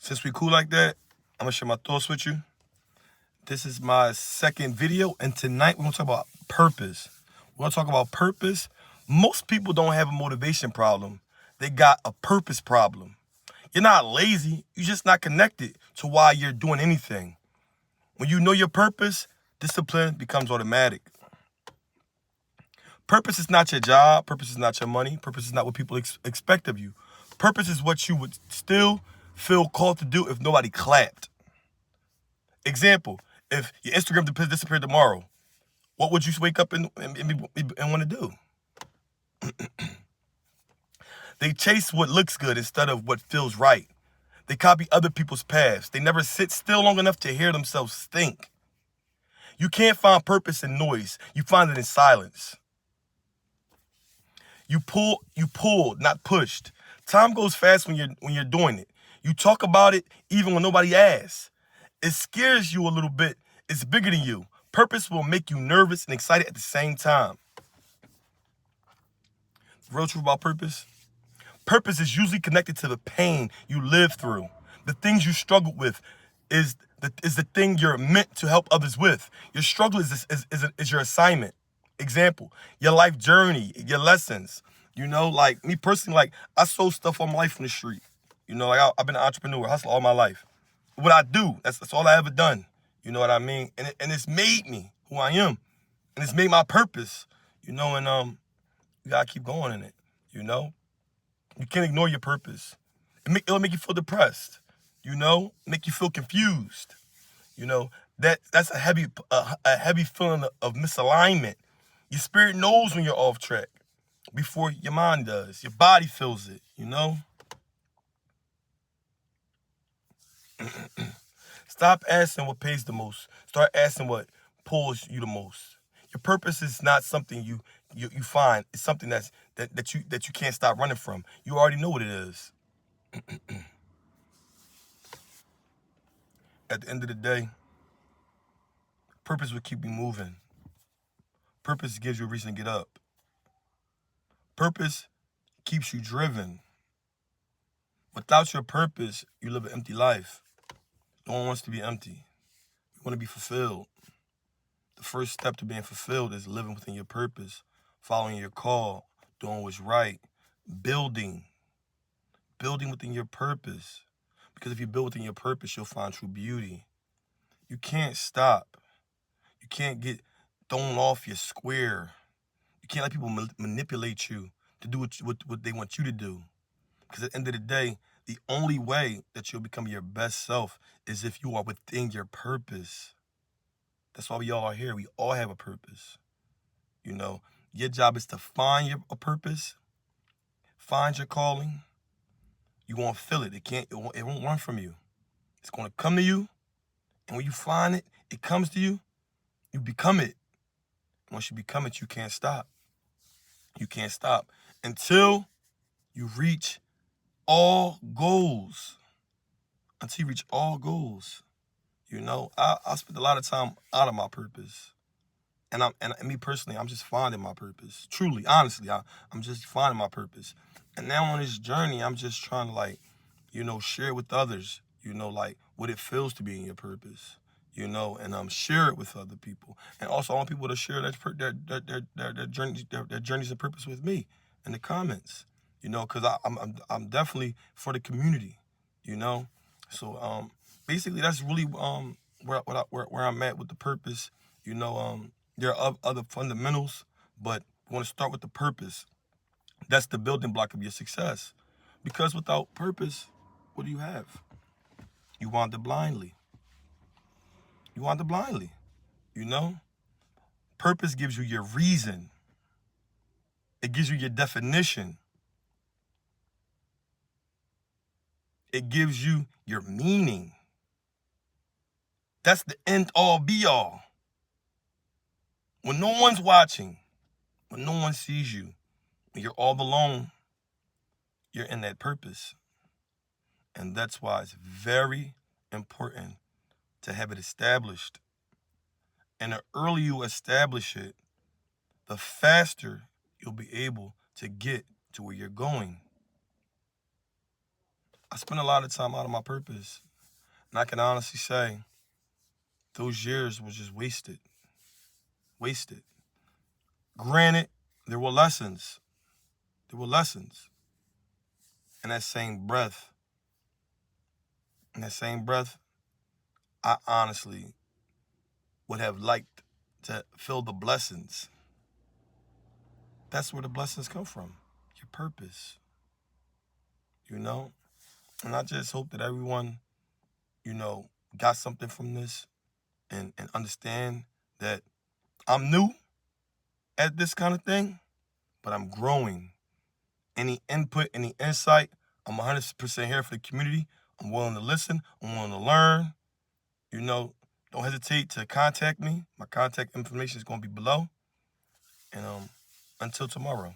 Since we cool like that, I'm gonna share my thoughts with you. This is my second video, and tonight we're gonna talk about purpose. We're gonna talk about purpose. Most people don't have a motivation problem. They got a purpose problem. You're not lazy, you're just not connected to why you're doing anything. When you know your purpose, discipline becomes automatic. Purpose is not your job, purpose is not your money, purpose is not what people expect of you. Purpose is what you would still feel called to do if nobody clapped. Example, if your Instagram disappeared tomorrow, what would you wake up and want to do? They chase what looks good instead of what feels right. They copy other people's paths. They never sit still long enough to hear themselves think. You can't find purpose in noise. You find it in silence. You pulled, not pushed. Time goes fast when you're doing it. You talk about it even when nobody asks. It scares you a little bit. It's bigger than you. Purpose will make you nervous and excited at the same time. The real truth about purpose? Purpose is usually connected to the pain you live through. The things you struggle with is the thing you're meant to help others with. Your struggle is your assignment. Example, your life journey, your lessons. Like me personally, like I sold stuff all my life from the street. Like I've been an entrepreneur, hustle all my life. What I do, that's all I ever done. You know what I mean? And it's made me who I am. And it's made my purpose. And you gotta keep going in it. You can't ignore your purpose. It'll make you feel depressed. Make you feel confused. That's a heavy feeling of misalignment. Your spirit knows when you're off track before your mind does. Your body feels it, Stop asking what pays the most. Start asking what pulls you the most. Your purpose is not something you find. It's something that you can't stop running from. You already know what it is. At the end of the day, purpose will keep you moving. Purpose gives you a reason to get up. Purpose keeps you driven. Without your purpose, you live an empty life. No one wants to be empty. You want to be fulfilled. The first step to being fulfilled is living within your purpose, following your call, doing what's right, building within your purpose. Because if you build within your purpose, you'll find true beauty. You can't stop. You can't get thrown off your square. You can't let people manipulate you to do what they want you to do. Because at the end of the day, the only way that you'll become your best self is if you are within your purpose. That's why we all are here. We all have a purpose. Your job is to find a purpose, find your calling. You won't feel it. It won't run from you. It's going to come to you. And when you find it, it comes to you. You become it. Once you become it, you can't stop. You can't stop until you reach all goals. Until you reach all goals. I spent a lot of time out of my purpose. And me personally, I'm just finding my purpose. Truly, honestly, I'm just finding my purpose. And now on this journey, I'm just trying to share it with others, like what it feels to be in your purpose, and share it with other people. And also I want people to share their journeys and purpose with me in the comments, because I'm definitely for the community, So basically that's really where I'm at with the purpose. There are other fundamentals, but we want to start with the purpose. That's the building block of your success. Because without purpose, what do you have? You wander blindly. Purpose gives you your reason. It gives you your definition. It gives you your meaning. That's the end all be all. When no one's watching, when no one sees you, when you're all alone, you're in that purpose. And that's why it's very important to have it established. And the earlier you establish it, the faster you'll be able to get to where you're going. I spent a lot of time out of my purpose. And I can honestly say those years were just wasted. Wasted. Granted, there were lessons. There were lessons. In that same breath, I honestly would have liked to feel the blessings. That's where the blessings come from. Your purpose. You know? And I just hope that everyone, got something from this and understand that I'm new at this kind of thing, but I'm growing. Any input, any insight, I'm 100% here for the community. I'm willing to listen. I'm willing to learn. Don't hesitate to contact me. My contact information is going to be below. And until tomorrow.